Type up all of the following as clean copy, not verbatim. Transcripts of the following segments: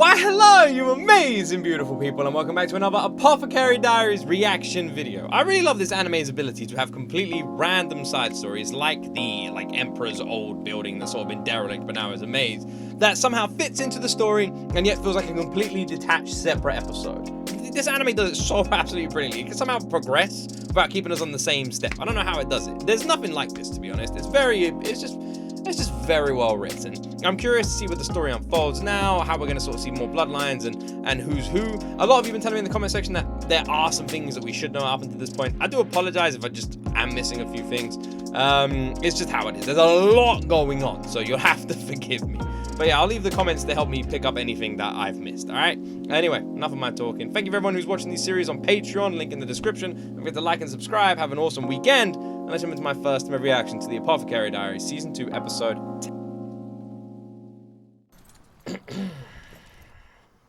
Why hello you amazing beautiful people and welcome back to another Apothecary Diaries reaction video. I really love this anime's ability to have completely random side stories like the Emperor's old building that's sort of been derelict but now is a maze that somehow fits into the story and yet feels like a completely detached separate episode. This anime does it so absolutely brilliantly. It can somehow progress without keeping us on the same step. I don't know how it does it. There's nothing like this, to be honest. It's just very well written. I'm curious to see where the story unfolds now, how we're going to sort of see more bloodlines and who's who. A lot of you have been telling me in the comment section that there are some things that we should know up until this point. I do apologize if I just am missing a few things. It's just how it is. There's a lot going on, so you'll have to forgive me. But yeah, I'll leave the comments to help me pick up anything that I've missed, alright? Anyway, enough of my talking. Thank you for everyone who's watching these series on Patreon, link in the description. Don't forget to like and subscribe. Have an awesome weekend. And let's jump into my first ever reaction to the Apothecary Diaries, Season 2, Episode 10.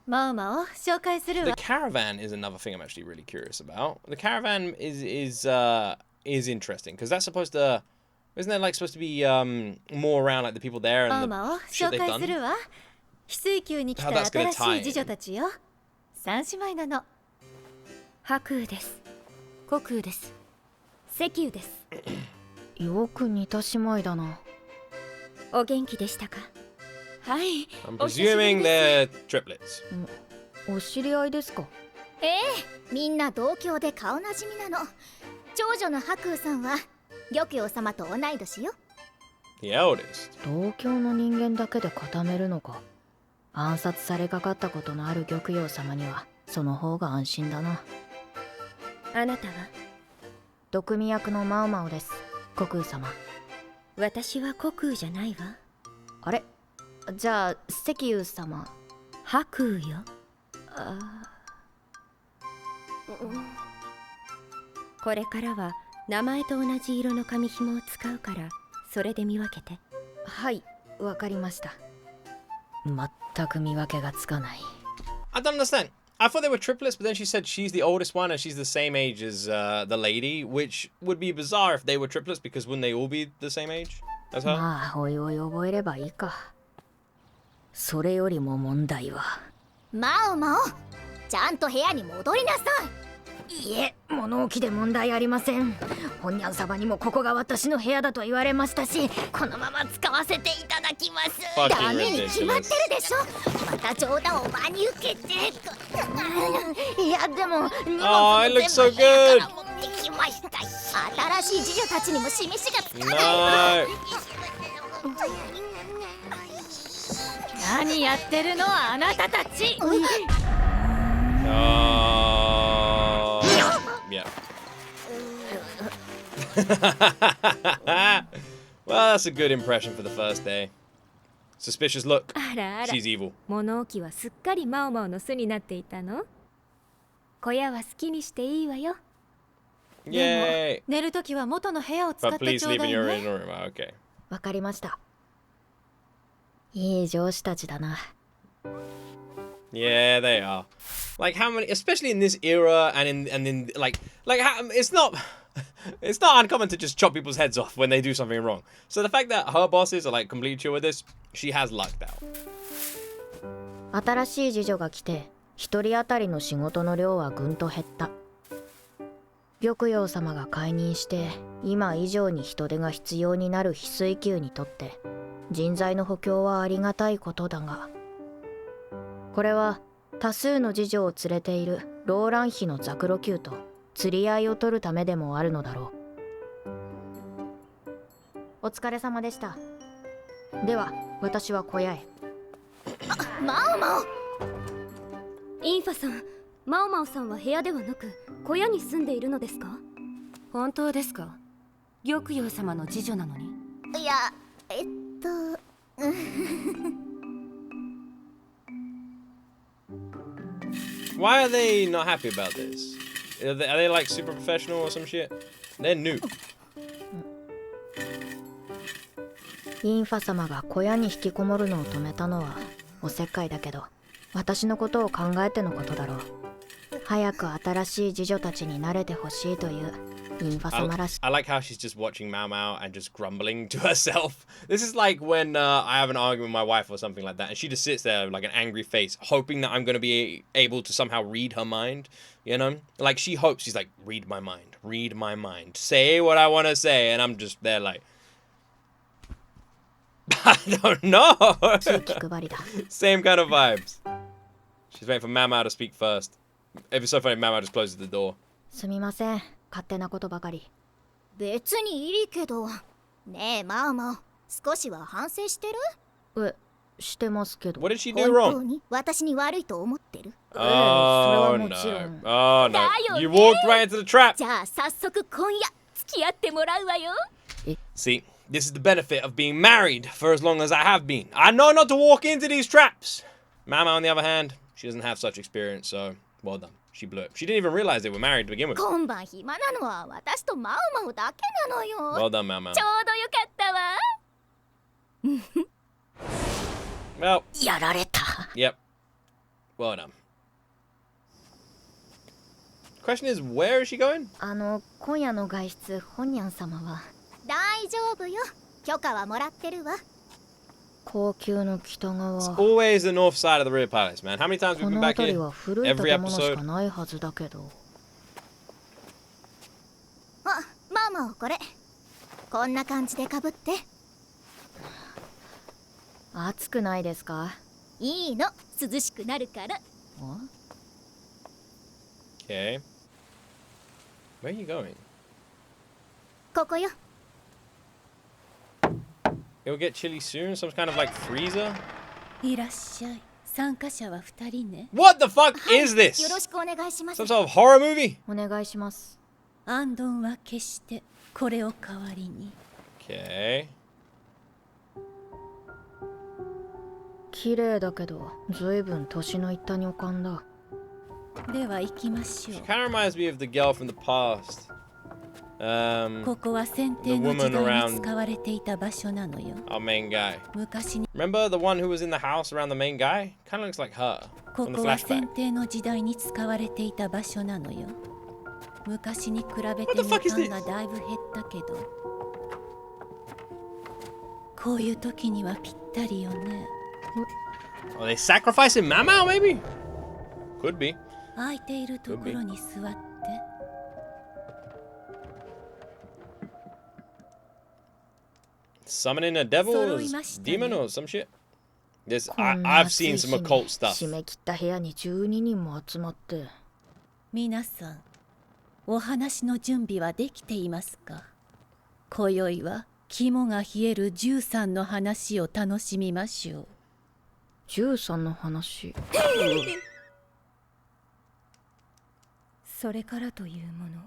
The caravan is another thing I'm actually really curious about. The caravan is interesting, because that's supposed to... Isn't that like supposed to be more around like the people there and the shit they've done? How that's gonna tie in. 三姉妹なの。白雨です。国雨です。石油です。よく似た姉妹だな。お元気でしたか？はい。I'm presuming they're triplets. お知り合いですか？ええ、みんな同郷で顔なじみなの。長女の白雨さんは玉葉様と同い年よ。The eldest. 同郷の人間だけで固めるのか。暗殺されかかったことのある玉葉様にはその方が安心だな。あなたは毒味役のマオマオです。国雨様。私は国雨じゃないわ。あれ、じゃあ石油様。白雨よ。これからは名前と同じ色の紙紐を使うからそれで見分けて。はい、わかりました。全く見分けがつかない。I don't understand. I thought they were triplets, but then she said she's the oldest one and she's the same age as the lady, which would be bizarre if they were triplets because wouldn't they all be the same age as her? まあ、おいおい覚えればいいか。それよりも問題は。マオマオ、ちゃんと部屋に戻りなさい。いえ、物置で問題ありません。本ニャン様にもここが私の部屋だと言われましたし、このまま使わせていただきます。ダメに決まってるでしょ。また冗談を真に受けて。いやでも荷物も全部部屋から持ってきました。新しい次女たちにも示しがつかない。何やってるのあなたたち。Yeah. Well, that's a good impression for the first day. Suspicious look. She's evil. 物置はすっかりマオマオの巣になっていたの？小屋は好きにしていいわよ。Yay. 寝るときは元の部屋を使ってちょうだいね。But please leave in your own room. Okay. わかりました。いい上司たちだな。Yeah, they are. Like how many, especially in this era, and in like how, it's not uncommon to just chop people's heads off when they do something wrong. So the fact that her bosses are like completely chill with this, she has lucked out. 新しい次女が来て、一人当たりの仕事の量はぐんと減った。玉葉様が解任して、今以上に人手が必要になる翡翠宮にとって、人材の補強はありがたいことだが。これは多数の次女を連れているローラン妃のザクロ宮と釣り合いを取るためでもあるのだろう。お疲れ様でした。では私は小屋へ。マオマオ。インファさん、マオマオさんは部屋ではなく小屋に住んでいるのですか？本当ですか？玉葉様の次女なのに。いや、Why are they not happy about this? Are they like super professional or some shit? They're new. インファ様が小屋に引きこもるのを止めたのはおせっかいだけど、私のことを考えてのことだろう。早く新しい次女たちに慣れてほしいという I like how she's just watching Mao Mao and just grumbling to herself. This is like when I have an argument with my wife or something like that, and she just sits there with like an angry face, hoping that I'm going to be able to somehow read her mind, you know? Like, she hopes, she's like, read my mind, say what I want to say, and I'm just there like, I don't know. Same kind of vibes. She's waiting for Mao Mao to speak first. It'd be so funny if Mao Mao just closes the door. すみません、勝手なことばかり。別にいいけど。ねえ、マオマオ、少しは反省してる？してますけど。What did she do wrong? 本当に私に悪いと思ってる？それ Oh はもちろん。 no. Oh no. You walked right into the trap. じゃあ早速今夜付き合ってもらうわよ。See, this is the benefit of being married for as long as I have been. I know not to walk into these traps. Mama, on the other hand, she doesn't have such experience, so well done. She blew it. She didn't even realize they were married to begin with. 今晩暇なのは私とマオマオだけなのよ。 Well done, Mama. ちょうどよかったわ。 Well, やられた。 yep. Well done. Question is, where is she going? 今夜の外出、本ニャン様は。大丈夫よ。許可はもらってるわ。高級の北側。 It's always the north side of the rear palace, man. How many times have we been back here? この辺りは古い建物しかないはずだけど。あ、ママこれ。こんな感じでかぶって。暑くないですか？いいの、涼しくなるから。Okay. Where are you going? ここよ。It'll get chilly soon. Some kind of like freezer. いらっしゃい。参加者は2人ね。What the fuck is this? よろしくお願いします。 Some sort of horror movie? お願いします。アンドンは決してこれを代わりに。Okay. 綺麗だけど、ずいぶん年のいった女官だ。では行きましょ She う。 kind of reminds me of the girl from the past. ここは選定の時代に使われていた場所なのよ。 Our main guy. 昔に Remember the one who was in the house around the main guy? Kind of looks like her こ from the こは選 flashback. 定の時代に使われていた場所なのよ。昔に比べて What the fuck is 時間がだいぶ減ったけど、こういう時にはぴったりよね。 Are they sacrificing Mama, maybe? Could be. 空いているところに座って。 Summoning a devil or demon or some shit? I've seen some occult stuff. 締め切った部屋に12人も集まって。皆さん、お話の準備はできていますか？今宵は肝が冷える13の話を楽しみましょう。13の話。それからというもの、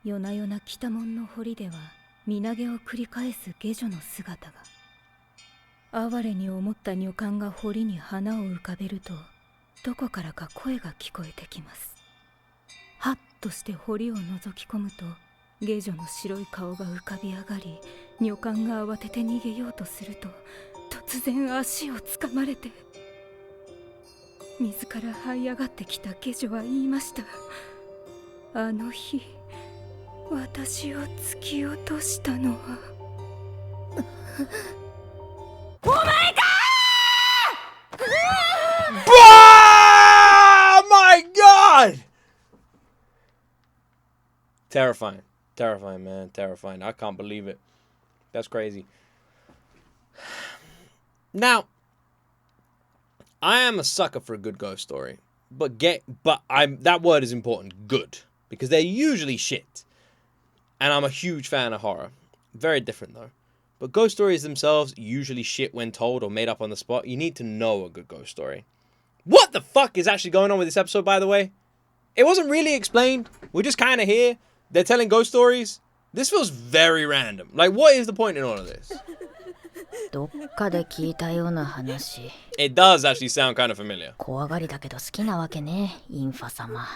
夜な夜な北門の堀では身投げを繰り返す下女の姿が。哀れに思った女官が堀に花を浮かべると、どこからか声が聞こえてきます。はっとして堀を覗き込むと、下女の白い顔が浮かび上がり、女官が慌てて逃げようとすると、突然足をつかまれて、自ら這い上がってきた下女は言いました。あの日、私を突き落としたのはお前かOh my god! Terrifying. Terrifying, man. Terrifying. I can't believe it. That's crazy. Now, I am a sucker for a good ghost story. But that word is important. Good. Because they're usually shit. And I'm a huge fan of horror. Very different though. But ghost stories themselves, usually shit when told or made up on the spot. You need to know a good ghost story. What the fuck is actually going on with this episode, by the way? It wasn't really explained. We're just kind of here. They're telling ghost stories. This feels very random. Like, what is the point in all of this? どっかで聞いたような話。 It does actually sound kind of familiar. 怖がりだけど好きなわけね、インファ様。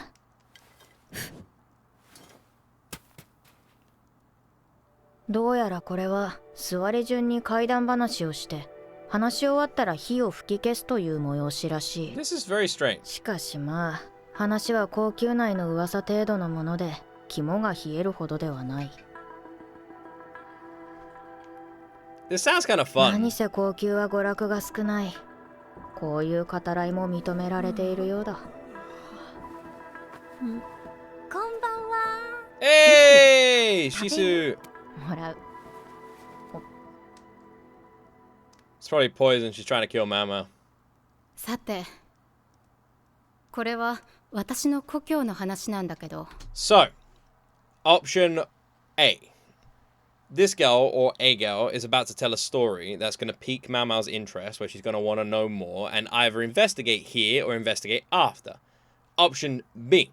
どうやらこれは座り順に怪談話をして話し終わったら火を吹き消すという催しらしい。 This is very strange. しかしまあ話は高級内の噂程度のもので肝が冷えるほどではない。 This sounds kind of fun. 何せ高級は娯楽が少ない。こういう語らいも認められているようだ。こんばんは。Hey, Shisu. もらう。 It's probably poison. She's trying to kill Mama. さて、これは私の故郷の話なんだけど。 So, option A. This girl, or a girl, is about to tell a story that's going to pique Mau-Mau's interest, where she's going to want to know more, and either investigate here or investigate after. Option B.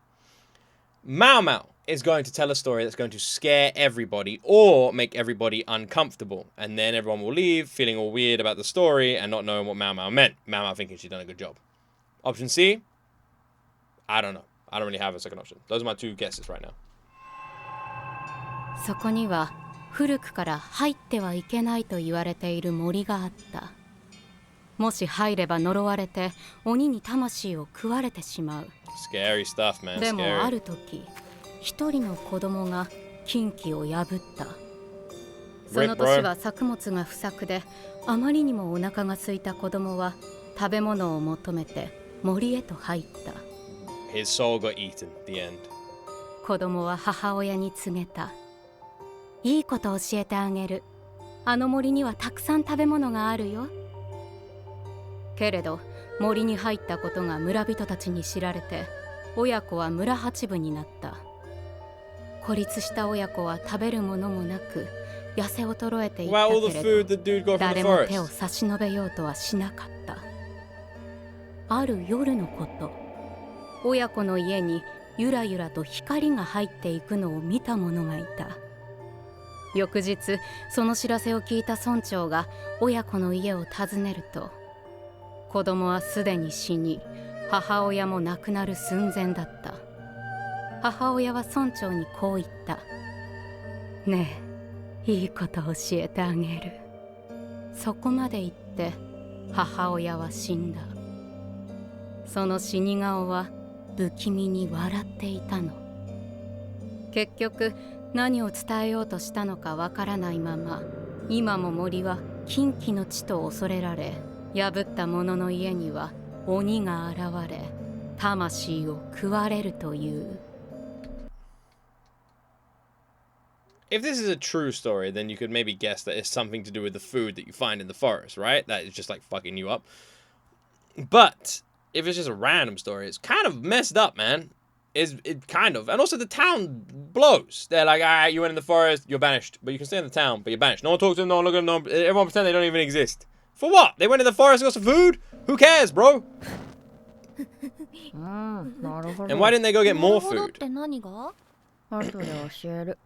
Mau-Mau is going to tell a story that's going to scare everybody or make everybody uncomfortable, and then everyone will leave feeling all weird about the story and not knowing what Mau-Mau meant. Mau-Mau thinking she's done a good job. Option C. I don't know. I don't really have a second option. Those are my two guesses right now. そこには古くから入ってはいけないと言われている森があった。もし入れば呪われて鬼に魂を食われてしまう。 Scary stuff, man. でも Scary. ある時、一人の子供が禁忌を破った。その年は作物が不作で、あまりにもお腹が空いた子供は食べ物を求めて森へと入った。 His soul got eaten. The end. 子供は母親に告げた。いいこと教えてあげる。あの森にはたくさん食べ物があるよ。けれど森に入ったことが村人たちに知られて、親子は村八分になった。孤立した親子は食べるものもなく痩せ衰えていったけれど、誰も手を差し伸べようとはしなかった。ある夜のこと、親子の家にゆらゆらと光が入っていくのを見た者がいた。翌日、その知らせを聞いた村長が親子の家を訪ねると、子供はすでに死に、母親も亡くなる寸前だった。母親は村長にこう言った。ねえ、いいこと教えてあげる。そこまで言って母親は死んだ。その死に顔は不気味に笑っていたの。結局何を伝えようとしたのかわからないまま、今も森は禁忌の地と恐れられ、破った者の家には鬼が現れ、魂を食われるという。 If this is a true story, then you could maybe guess that it's something to do with the food that you find in the forest, right? That is just like fucking you up. But if it's just a random story, it's kind of messed up, man. It kind of. And also the town blows. They're like, alright, you went in the forest, you're banished. But you can stay in the town, but you're banished. No one talks to them, no one looks at them, no one, everyone pretend they don't even exist. For what? They went in the forest and got some food? Who cares, bro? And why didn't they go get more food? 後で教える。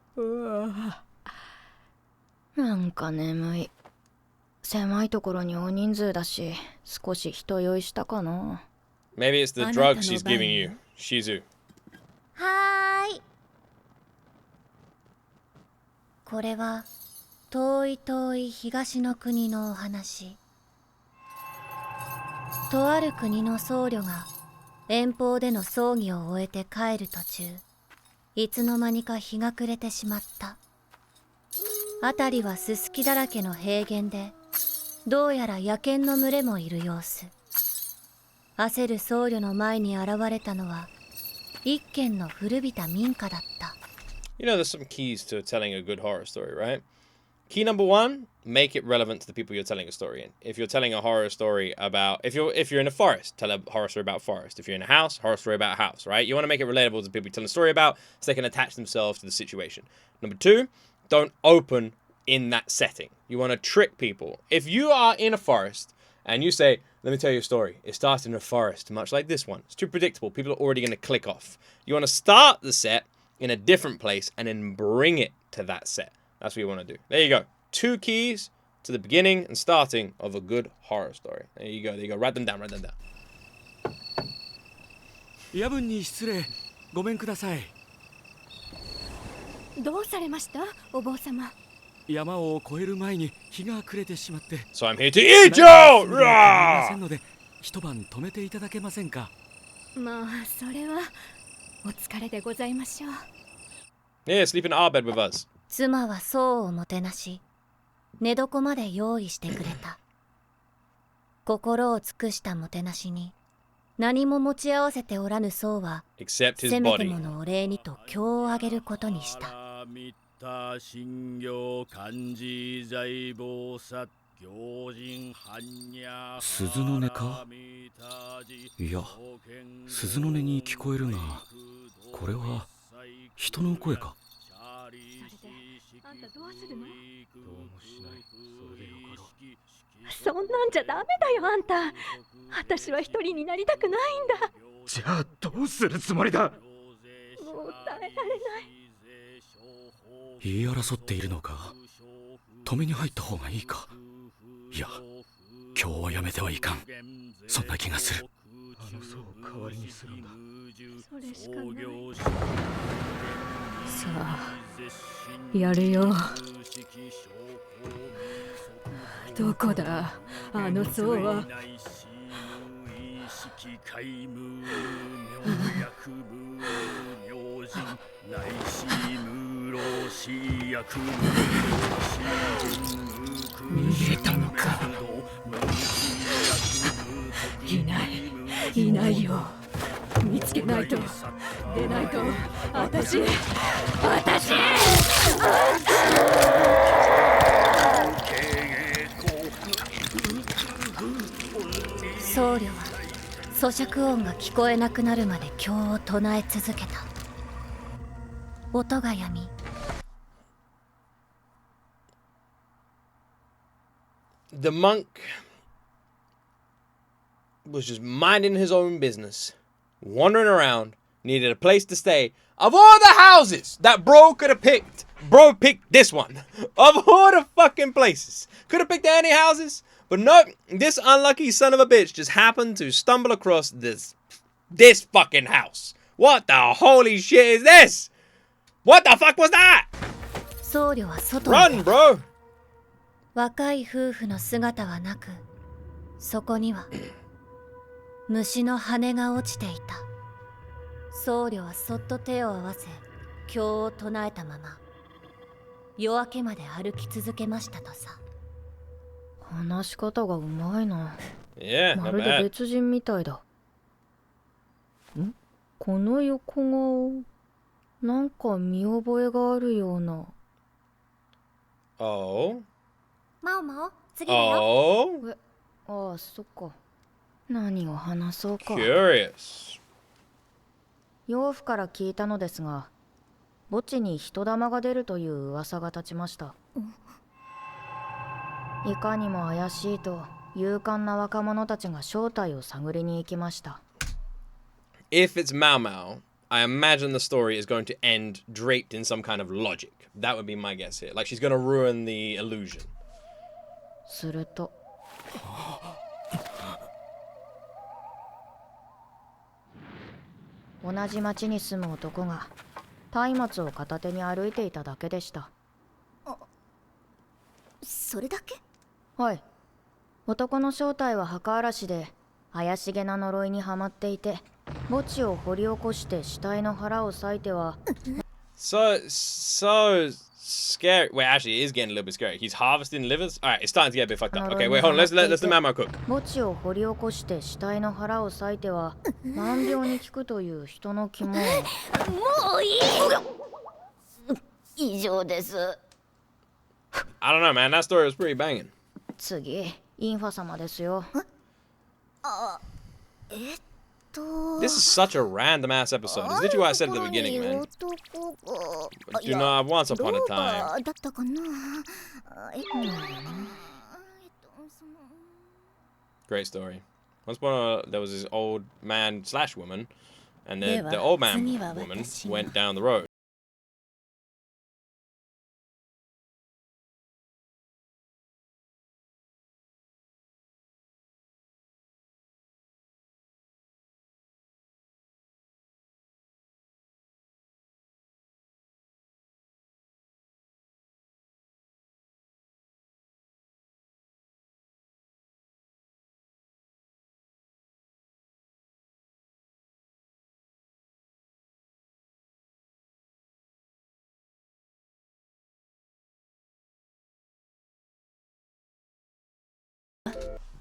なんか眠い。狭いところに大人数だし、少し人酔いしたかな。Maybe it's the drug she's giving you, Shizu. はーい。これは遠い遠い東の国のお話。とある国の僧侶が遠方での葬儀を終えて帰る途中、いつの間にか日が暮れてしまった。辺りはすすきだらけの平原で、どうやら野犬の群れもいる様子。焦る僧侶の前に現れたのは一軒の古びた民家だった。 You know, there's some keys to telling a good horror story, right? Key number one, make it relevant to the people you're telling a story in. If you're telling a horror story about, if you're in a forest, tell a horror story about forest. If you're in a house, horror story about house, right? You want to make it relatable to the people you're telling a story about so they can attach themselves to the situation. Number two, don't open in that setting. You want to trick people. If you are in a forest and you say, let me tell you a story. It starts in a forest, much like this one. It's too predictable. People are already going to click off. You want to start the set in a different place and then bring it to that set. That's what you want to do. There you go. 2 keys to the beginning and starting of a good horror story. There you go. There you go. Write them down. Write them down. 夜分に失礼。ごめんください。どうされました、お坊様。山を越える前に日が暮れてしまって。So I'm here to eat you! ませんので、一晩止めていただけませんか。まあ、それはお疲れでございましょう。Yeah, sleep in our bed with us. 妻は僧をもてなし、寝床まで用意してくれた。心を尽くしたもてなしに、何も持ち合わせておらぬ僧は、 Except his せめて body. ものお礼にと経をあげることにした。鈴の音か？いや、鈴の音に聞こえるが、これは人の声か？あんたどうするの？どうもしない。それでよかろう。そんなんじゃダメだよ、あんた。私は一人になりたくないんだ。じゃあどうするつもりだ？もう耐えられない。言い争っているのか？止めに入った方がいいか？いや、今日はやめてはいかん。そんな気がする。あの層を代わりにするんだ。それしかない。さあやるよ。どこだあの層は。逃げたのか。いないよ。見つけないと。出ないと。私僧侶は咀嚼音が聞こえなくなるまで経を唱え続けた。音がやみ、 The monk was just minding his own business, wandering around, needed a place to stay. Of all the houses that bro could have picked, bro picked this one. Of all the fucking places. Could have picked any houses, but no, this unlucky son of a bitch just happened to stumble across this fucking house. What the holy shit is this? What the fuck was that? 僧侶は外に Run, bro! 若い夫婦の姿はなく、そこには虫の羽が落ちていた。僧侶はそっと手を合わせ、経を唱えたまま夜明けまで歩き続けましたとさ。話し方がうまいな。 Yeah, ま not るで bad. 別人みたいだ。この横顔、なんか見覚えがあるような。 Oh. マオマオ、次だよ。 Oh. ああ、そっか。何を話そうか。 Curious. 養父から聞いたのですが、墓地に人玉が出るという噂が立ちました。いかにも怪しいと勇敢な若者たちが正体を探りに行きました。 If it's Mao Mao, I imagine the story is going to end draped in some kind of logic. That would be my guess here. Like she's going to ruin the illusion. すると同じ町に住む男が松明を片手に歩いていただけでした。それだけ？はい。男の正体は墓荒らしで怪しげな呪いにはまっていて、墓地を掘り起こして死体の腹を裂いては So scary. Wait, actually, it is getting a little bit scary. He's harvesting livers. All right, it's starting to get a bit fucked up. Okay, wait, hold on. Let's the Mao Mao cook. 墓地を掘り起こして死体の腹を裂いては万病に効くという人の肝を。もういい。以上です。 I don't know, man. That story was pretty banging. 次、インファ様ですよ。This is such a random ass episode. It's literally what I said at the beginning, man. Do not have once upon a time. だったかな。Great story. Once upon a there was this old man slash woman, and then the では old man 次は woman 私が went down the road.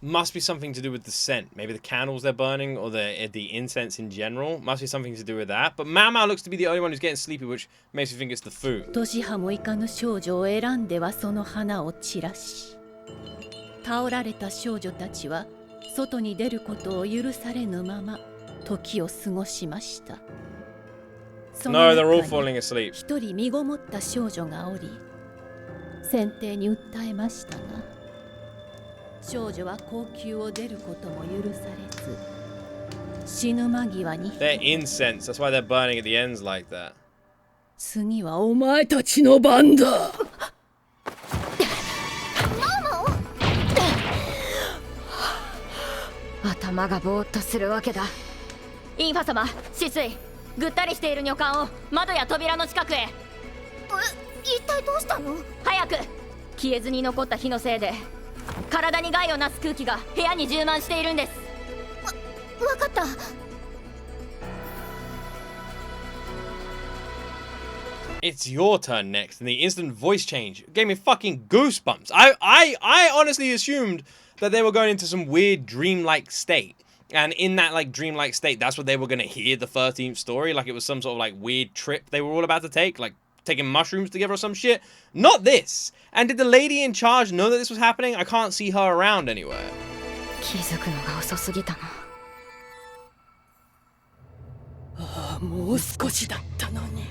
Must be something to do with the scent. Maybe the candles they're burning or the incense in general. Must be something to do with that. But Mao Mao looks to be the only one who's getting sleepy, which makes me think it's the food. 年派もいかぬ少女を選んではその花を散らし、倒られた少女たちは外に出ることを許されぬまま時を過ごしました。その No, they're all 中に falling asleep. 一人身ごもった少女がおり、先帝に訴えましたが、少女は高級を出ることも許されず、死ぬ間際に They're incense. That's why they're burning at the ends like that. 次はお前たちの番だ。頭がぼーっとするわけだ。インファ様、止水。ぐったりしている女官を窓や扉の近くへ。一体どうしたの？早く。消えずに残った火のせいで体に害をなす空気が部屋に充満しているんです。わかった。It's your turn next, and the instant voice change gave me fucking goosebumps. I honestly assumed that they were going into some weird dreamlike state. And in that like dreamlike state, that's what they were gonna hear the 13th story. Like it was some sort of like weird trip they were all about to take, like taking mushrooms together or some shit. Not this. And did the lady in charge know that this was happening? I can't see her around anywhere. 気づくのが遅すぎたな。ああ、もう少しだったのに。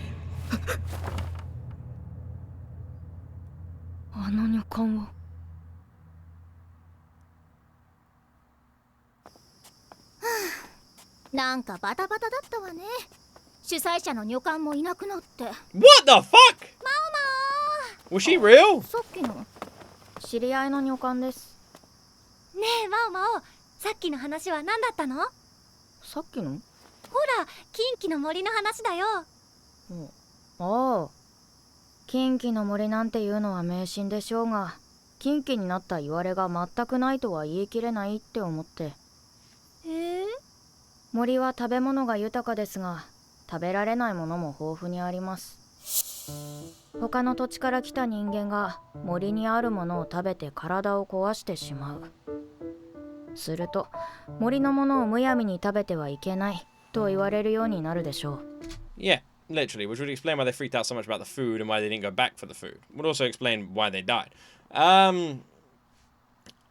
あの女官は。なんかバタバタだったわね。主催者の女官もいなくなって。What the fuck? Was she real? さっきの知り合いの女官です。ねえマオマオ、さっきの話は何だったの？さっきの？ほら、近畿の森の話だよ。ああ、近畿の森なんていうのは迷信でしょうが、近畿になった言われが全くないとは言い切れないって思って。森は食べ物が豊かですが、食べられないものも豊富にあります。他の土地から来た人間が森にあるものを食べて体を壊してしまう。すると森のものをむやみに食べてはいけないと言われるようになるでしょう。Yeah, literally, which would explain why they freaked out so much about the food and why they didn't go back for the food. Would also explain why they died.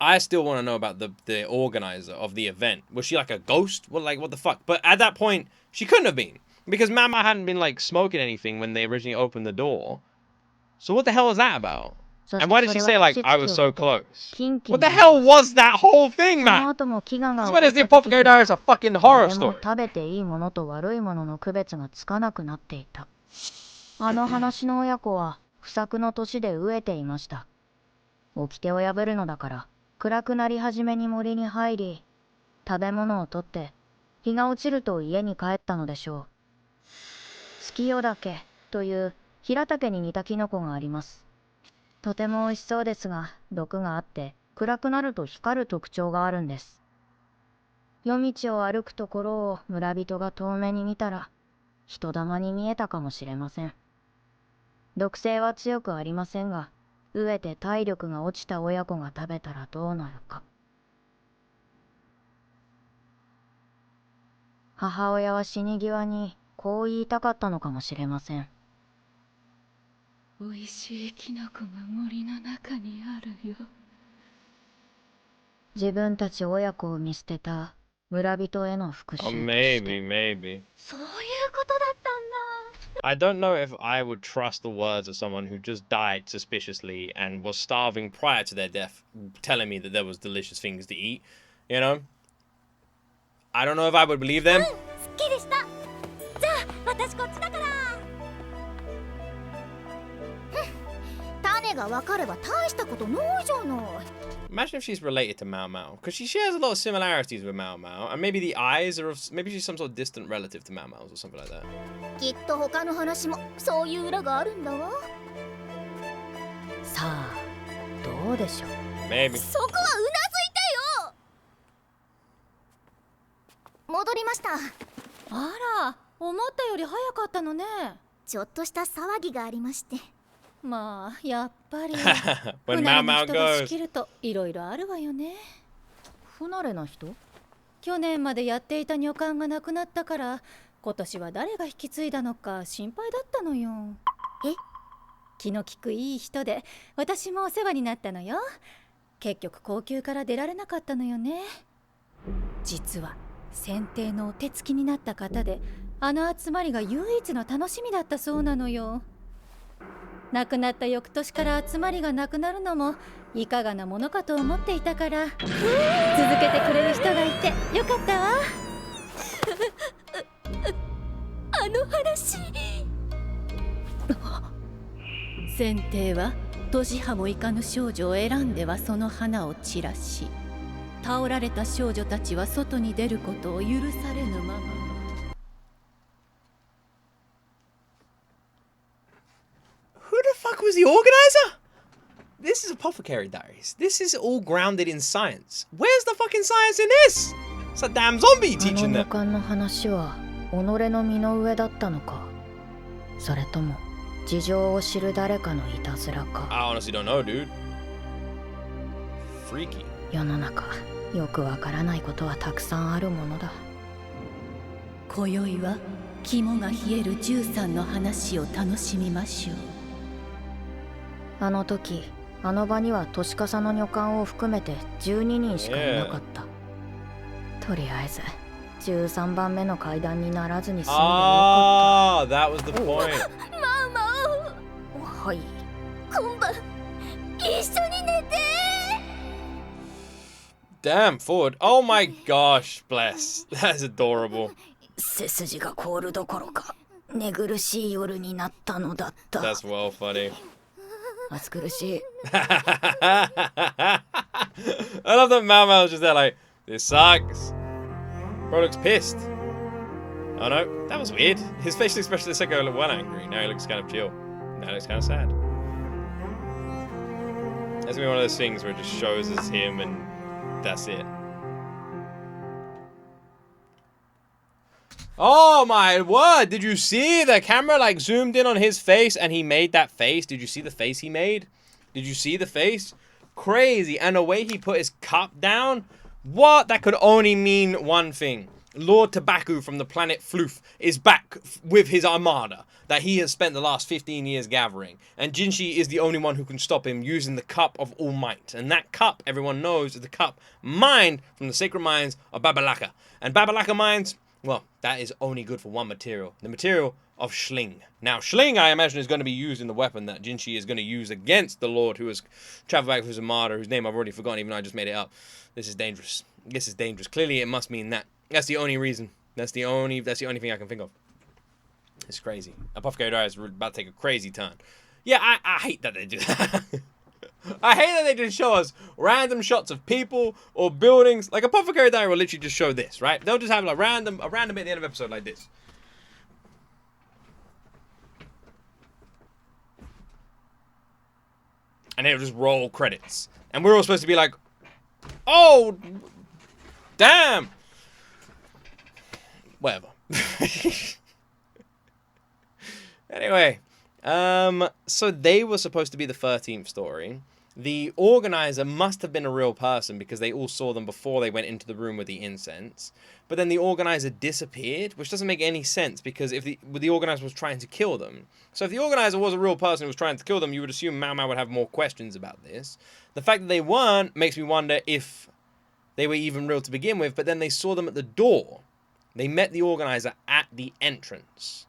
I still want to know about the organizer of the event. Was she like a ghost? What the fuck? But at that point, she couldn't have been. Because Mama hadn't been like smoking anything when they originally opened the door. So what the hell is that about? And why did she say like, I was so close? What the hell was that whole thing, man? What is the Apothecary Diaries a fucking horror story? 食べていいものと悪いものの区別がつかなくなっていた。あの話の親子は不作の年で飢えていました。掟を破るのだから暗くなり始めに森に入り、食べ物を取って日が落ちると家に帰ったのでしょう。月夜岳という平竹に似たキノコがあります。とても美味しそうですが、毒があって暗くなると光る特徴があるんです。夜道を歩くところを村人が遠目に見たら人玉に見えたかもしれません。毒性は強くありませんが、飢えて体力が落ちた親子が食べたらどうなるか。母親は死に際にこう言いたかったのかもしれません。おいしいキノコが森の中にあるよ。自分たち親子を見捨てた村人への復讐。Oh, maybe. そういうことだったんだ。I don't know if I would trust the words of someone who just died suspiciously and was starving prior to their death, telling me that there was delicious things to eat. You know? I don't know if I would believe them. すっきりした。じゃあ私こっちだから。種が分かれば大したことないじゃない。Imagine if she's related to Mao Mao, because she shares a lot of similarities with Mao Mao, and maybe the eyes are maybe she's some sort of distant relative to Mao Mao's or something like that. きっと他の話もそういう裏があるんだわ。さあ、どうでしょう。Maybe. そこはうなずいてよ。戻りました。あら、思ったより早かったのね。ちょっとした騒ぎがありまして。まあやっぱり When 不 Mao 慣れな Mao 人が仕 goes. 切るといろいろあるわよね。不慣れな人？去年までやっていた女官が亡くなったから、今年は誰が引き継いだのか心配だったのよ。え？気の利くいい人で、私もお世話になったのよ。結局高級から出られなかったのよね。実は選定のお手つきになった方で、あの集まりが唯一の楽しみだったそうなのよ。亡くなった翌年から集まりがなくなるのもいかがなものかと思っていたから、続けてくれる人がいてよかったわ。あの話。選定は年派もいかぬ少女を選んではその花を散らし、倒られた少女たちは外に出ることを許されぬまま。Who the fuck was the organizer? This is Apothecary Diaries. This is all grounded in science. Where's the fucking science in this? It's a damn zombie あ teaching の them. 女官の話は己の身の上だったのか、それとも事情を知る誰かのいたずらか。 I honestly don't know, dude. Freaky. 世の中よくわからないことはたくさんあるものだ。今宵は肝が冷える13の話を楽しみましょう。あの時あの場には年笠の女官を含めて12人しかいなかった。とりあえず13番目の階段にならずに済んでよか Ah, that was the point. った。はい。今晩一緒に寝て。 Damn, Ford. Oh my gosh, bless. That's adorable. 背筋が凍るどころか寝苦しい夜になったのだった。 That's well funny. 暑苦しい。I love that Mao Mao's just there like, this sucks. Bro looks pissed. Oh no, that was weird. His facial expression a second ago looked well angry. Now he looks kind of chill. Now he looks kind of sad. That's gonna be one of those things where it just shows us him and that's it. Oh my word! Did you see the camera like zoomed in on his face and he made that face? Did you see the face he made? Did you see the face? Crazy. And the way he put his cup down? What? That could only mean one thing. Lord Tobacco from the planet Floof is back with his armada that he has spent the last 15 years gathering. And Jinshi is the only one who can stop him using the Cup of All Might. And that cup, everyone knows, is the cup mined from the sacred mines of Babalaka. And Babalaka mines, well, that is only good for one material. The material of Schling. Now, Schling, I imagine, is going to be used in the weapon that Jinshi is going to use against the Lord who has traveled back with his armada, whose name I've already forgotten, even though I just made it up. This is dangerous. This is dangerous. Clearly, it must mean that. That's the only reason. That's the only thing I can think of. It's crazy. Apothecary Diaries is about to take a crazy turn. Yeah, I hate that they do that. I hate that they just show us random shots of people or buildings. Like Apothecary Diary will literally just show this, right? They'll just have like a random bit at the end of the episode like this. And it'll just roll credits. And we're all supposed to be like, oh, damn. Whatever. Anyway, so they were supposed to be the 13th story. The organizer must have been a real person because they all saw them before they went into the room with the incense. But then the organizer disappeared, which doesn't make any sense because if the organizer was trying to kill them. So if the organizer was a real person who was trying to kill them, you would assume Mao Mao would have more questions about this. The fact that they weren't makes me wonder if they were even real to begin with, but then they saw them at the door. They met the organizer at the entrance.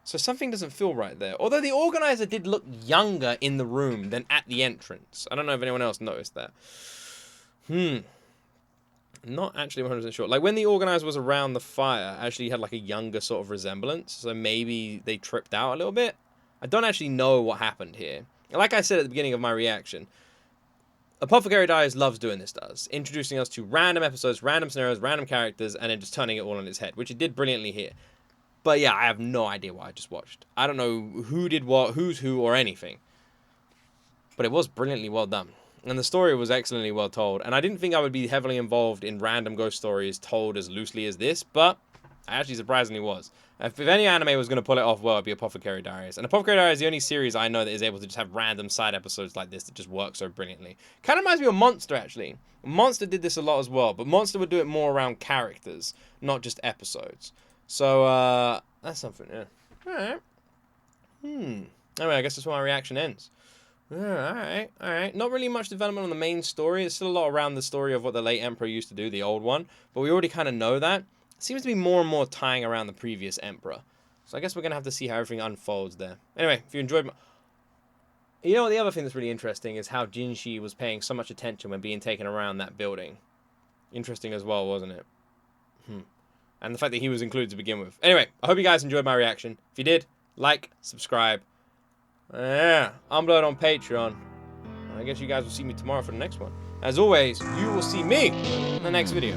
So something doesn't feel right there. Although the organizer did look younger in the room than at the entrance. I don't know if anyone else noticed that. Not actually 100% sure. Like when the organizer was around the fire, actually had like a younger sort of resemblance. So maybe they tripped out a little bit. I don't actually know what happened here. Like I said at the beginning of my reaction, Apothecary Diaries loves doing this to us. Introducing us to random episodes, random scenarios, random characters, and then just turning it all on its head. Which it did brilliantly here. But yeah, I have no idea what I just watched. I don't know who did what, who's who, or anything. But it was brilliantly well done. And the story was excellently well told. And I didn't think I would be heavily involved in random ghost stories told as loosely as this, but I actually surprisingly was. If any anime was going to pull it off well, it'd be Apothecary Diaries. And Apothecary Diaries is the only series I know that is able to just have random side episodes like this that just work so brilliantly. Kind of reminds me of Monster, actually. Monster did this a lot as well, but Monster would do it more around characters, not just episodes. So, that's something, yeah. Alright. Anyway, I guess that's where my reaction ends. Alright. Not really much development on the main story. There's still a lot around the story of what the late Emperor used to do, the old one. But we already kind of know that. It seems to be more and more tying around the previous Emperor. So I guess we're going to have to see how everything unfolds there. Anyway, if you enjoyed my... You know, the other thing that's really interesting is how Jinshi was paying so much attention when being taken around that building. Interesting as well, wasn't it? And the fact that he was included to begin with. Anyway, I hope you guys enjoyed my reaction. If you did, like, subscribe. Yeah, upload on Patreon. I guess you guys will see me tomorrow for the next one. As always, you will see me in the next video.